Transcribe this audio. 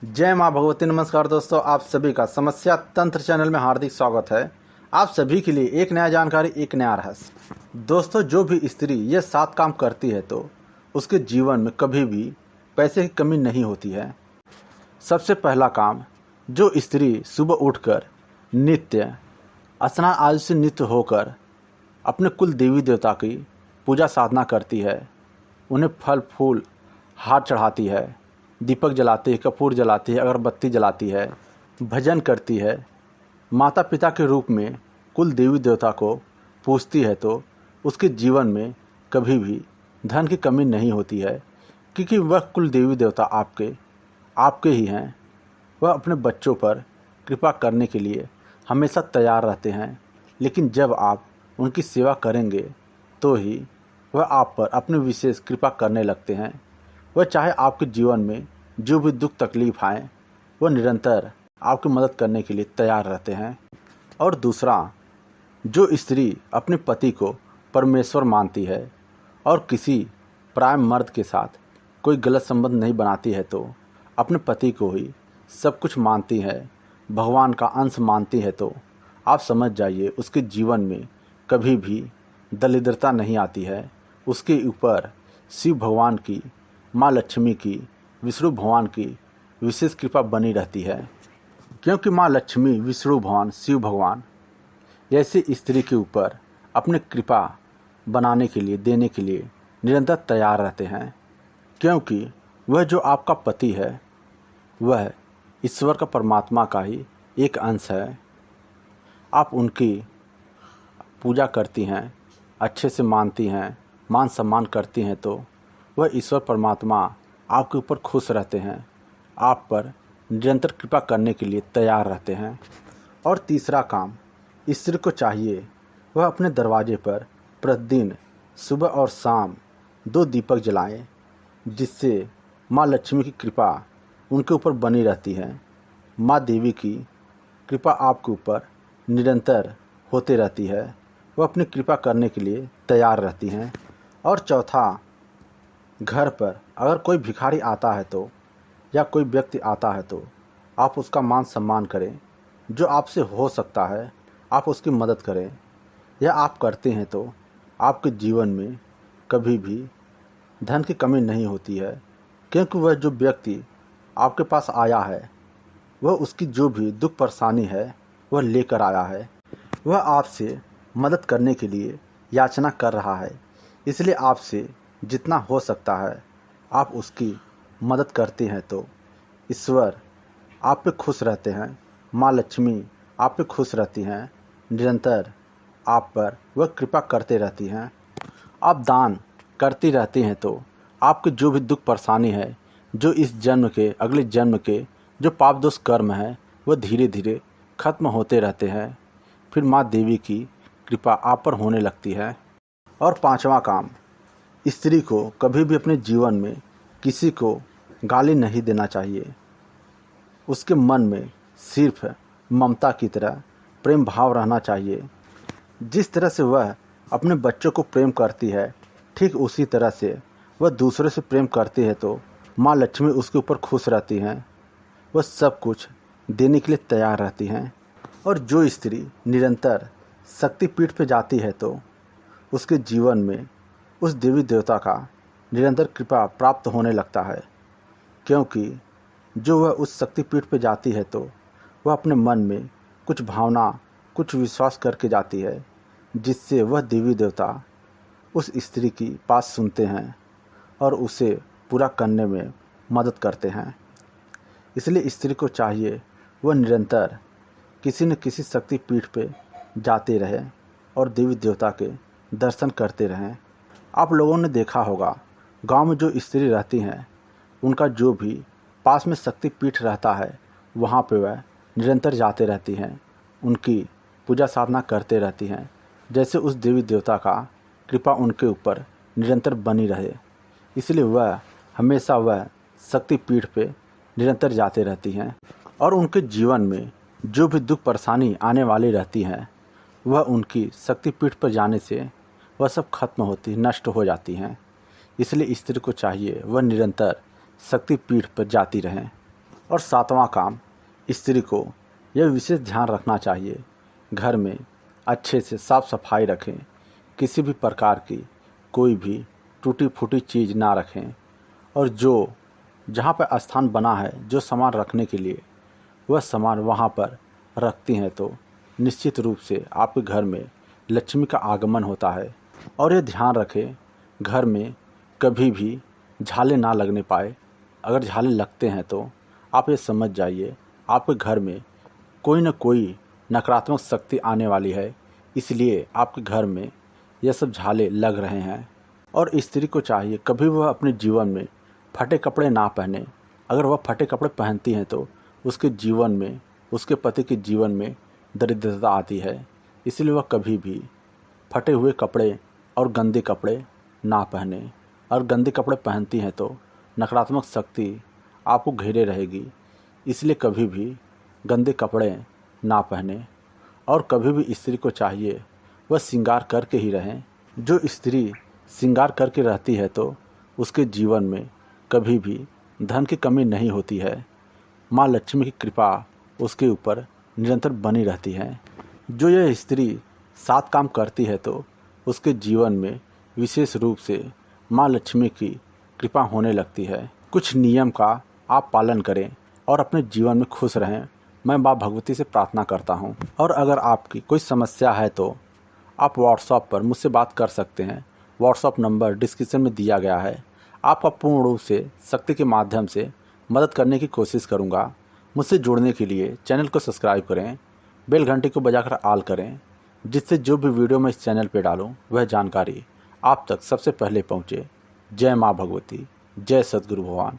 जय माँ भगवती। नमस्कार दोस्तों, आप सभी का समस्या तंत्र चैनल में हार्दिक स्वागत है। आप सभी के लिए एक नया जानकारी, एक नया रहस्य। दोस्तों, जो भी स्त्री ये 7 काम करती है तो उसके जीवन में कभी भी पैसे की कमी नहीं होती है। सबसे पहला काम, जो स्त्री सुबह उठकर नित्य स्नान आदि से नित्य होकर अपने कुल देवी देवता की पूजा साधना करती है, उन्हें फल फूल हार चढ़ाती है, दीपक जलाती है, कपूर जलाती है, अगरबत्ती जलाती है, भजन करती है, माता पिता के रूप में कुल देवी देवता को पूजती है तो उसके जीवन में कभी भी धन की कमी नहीं होती है, क्योंकि वह कुल देवी देवता आपके ही हैं। वह अपने बच्चों पर कृपा करने के लिए हमेशा तैयार रहते हैं, लेकिन जब आप उनकी सेवा करेंगे तो ही वह आप पर अपनी विशेष कृपा करने लगते हैं। वह चाहे आपके जीवन में जो भी दुख तकलीफ आए, वह निरंतर आपकी मदद करने के लिए तैयार रहते हैं। और दूसरा, जो स्त्री अपने पति को परमेश्वर मानती है और किसी पराय मर्द के साथ कोई गलत संबंध नहीं बनाती है तो अपने पति को ही सब कुछ मानती है, भगवान का अंश मानती है, तो आप समझ जाइए उसके जीवन में कभी भी दरिद्रता नहीं आती है। उसके ऊपर शिव भगवान की, माँ लक्ष्मी की, विष्णु भगवान की विशेष कृपा बनी रहती है, क्योंकि माँ लक्ष्मी, विष्णु भगवान, शिव भगवान ऐसे स्त्री के ऊपर अपने कृपा बनाने के लिए, देने के लिए निरंतर तैयार रहते हैं। क्योंकि वह जो आपका पति है वह ईश्वर का, परमात्मा का ही एक अंश है। आप उनकी पूजा करती हैं, अच्छे से मानती हैं, मान सम्मान करती हैं, तो वह ईश्वर परमात्मा आपके ऊपर खुश रहते हैं, आप पर निरंतर कृपा करने के लिए तैयार रहते हैं। और तीसरा काम, स्त्री को चाहिए वह अपने दरवाजे पर प्रतिदिन सुबह और शाम 2 दीपक जलाएं, जिससे माँ लक्ष्मी की कृपा उनके ऊपर बनी रहती है। माँ देवी की कृपा आपके ऊपर निरंतर होते रहती है, वह अपनी कृपा करने के लिए तैयार रहती हैं। और चौथा, घर पर अगर कोई भिखारी आता है तो, या कोई व्यक्ति आता है तो आप उसका मान सम्मान करें। जो आपसे हो सकता है आप उसकी मदद करें। यह आप करते हैं तो आपके जीवन में कभी भी धन की कमी नहीं होती है, क्योंकि वह जो व्यक्ति आपके पास आया है वह उसकी जो भी दुख परेशानी है वह लेकर आया है। वह आपसे मदद करने के लिए याचना कर रहा है, इसलिए आपसे जितना हो सकता है आप उसकी मदद करते हैं तो ईश्वर आप पे खुश रहते हैं, माँ लक्ष्मी आप पे खुश रहती हैं, निरंतर आप पर वह कृपा करते रहती हैं। आप दान करती रहती हैं तो आपके जो भी दुख परेशानी है, जो इस जन्म के, अगले जन्म के जो पाप दोष कर्म है, वह धीरे धीरे खत्म होते रहते हैं। फिर माँ देवी की कृपा आप पर होने लगती है। और 5वां काम, स्त्री को कभी भी अपने जीवन में किसी को गाली नहीं देना चाहिए। उसके मन में सिर्फ ममता की तरह प्रेम भाव रहना चाहिए। जिस तरह से वह अपने बच्चों को प्रेम करती है, ठीक उसी तरह से वह दूसरे से प्रेम करती है तो माँ लक्ष्मी उसके ऊपर खुश रहती हैं, वह सब कुछ देने के लिए तैयार रहती हैं। और जो स्त्री निरंतर शक्तिपीठ पर जाती है तो उसके जीवन में उस देवी देवता का निरंतर कृपा प्राप्त होने लगता है, क्योंकि जो वह उस शक्तिपीठ पर जाती है तो वह अपने मन में कुछ भावना, कुछ विश्वास करके जाती है, जिससे वह देवी देवता उस स्त्री की बात सुनते हैं और उसे पूरा करने में मदद करते हैं। इसलिए स्त्री को चाहिए वह निरंतर किसी न किसी शक्तिपीठ पे जाते रहे और देवी देवता के दर्शन करते रहें। आप लोगों ने देखा होगा, गांव में जो स्त्री रहती हैं उनका जो भी पास में शक्तिपीठ रहता है वहाँ पे वह निरंतर जाते रहती हैं, उनकी पूजा साधना करते रहती हैं, जैसे उस देवी देवता का कृपा उनके ऊपर निरंतर बनी रहे। इसलिए वह हमेशा वह शक्तिपीठ पे निरंतर जाते रहती हैं। और उनके जीवन में जो भी दुख परेशानी आने वाली रहती हैं वह उनकी शक्तिपीठ पर जाने से वह सब खत्म होती, नष्ट हो जाती हैं। इसलिए स्त्री को चाहिए वह निरंतर शक्तिपीठ पर जाती रहें। और सातवां काम, स्त्री को यह विशेष ध्यान रखना चाहिए, घर में अच्छे से साफ सफाई रखें, किसी भी प्रकार की कोई भी टूटी फूटी चीज़ ना रखें, और जो जहाँ पर स्थान बना है जो सामान रखने के लिए, वह सामान वहाँ पर रखती हैं तो निश्चित रूप से आपके घर में लक्ष्मी का आगमन होता है। और ये ध्यान रखें, घर में कभी भी झाले ना लगने पाए। अगर झाले लगते हैं तो आप ये समझ जाइए आपके घर में कोई न कोई नकारात्मक शक्ति आने वाली है, इसलिए आपके घर में यह सब झाले लग रहे हैं। और स्त्री को चाहिए कभी वह अपने जीवन में फटे कपड़े ना पहने। अगर वह फटे कपड़े पहनती हैं तो उसके जीवन में, उसके पति के जीवन में दरिद्रता आती है, इसलिए वह कभी भी फटे हुए कपड़े और गंदे कपड़े ना पहने। और गंदे कपड़े पहनती हैं तो नकारात्मक शक्ति आपको घेरे रहेगी, इसलिए कभी भी गंदे कपड़े ना पहने। और कभी भी स्त्री को चाहिए वह श्रृंगार करके ही रहें। जो स्त्री श्रृंगार करके रहती है तो उसके जीवन में कभी भी धन की कमी नहीं होती है। माँ लक्ष्मी की कृपा उसके ऊपर निरंतर बनी रहती है। जो यह स्त्री 7 काम करती है तो उसके जीवन में विशेष रूप से माँ लक्ष्मी की कृपा होने लगती है। कुछ नियम का आप पालन करें और अपने जीवन में खुश रहें, मैं माँ भगवती से प्रार्थना करता हूँ। और अगर आपकी कोई समस्या है तो आप व्हाट्सएप पर मुझसे बात कर सकते हैं। व्हाट्सएप नंबर डिस्क्रिप्शन में दिया गया है। आपका पूर्ण रूप से शक्ति के माध्यम से मदद करने की कोशिश करूँगा। मुझसे जुड़ने के लिए चैनल को सब्सक्राइब करें, बेल घंटे को बजाकर ऑल करें, जिससे जो भी वीडियो मैं इस चैनल पर डालूँ वह जानकारी आप तक सबसे पहले पहुँचे। जय माँ भगवती, जय सद्गुरु भगवान।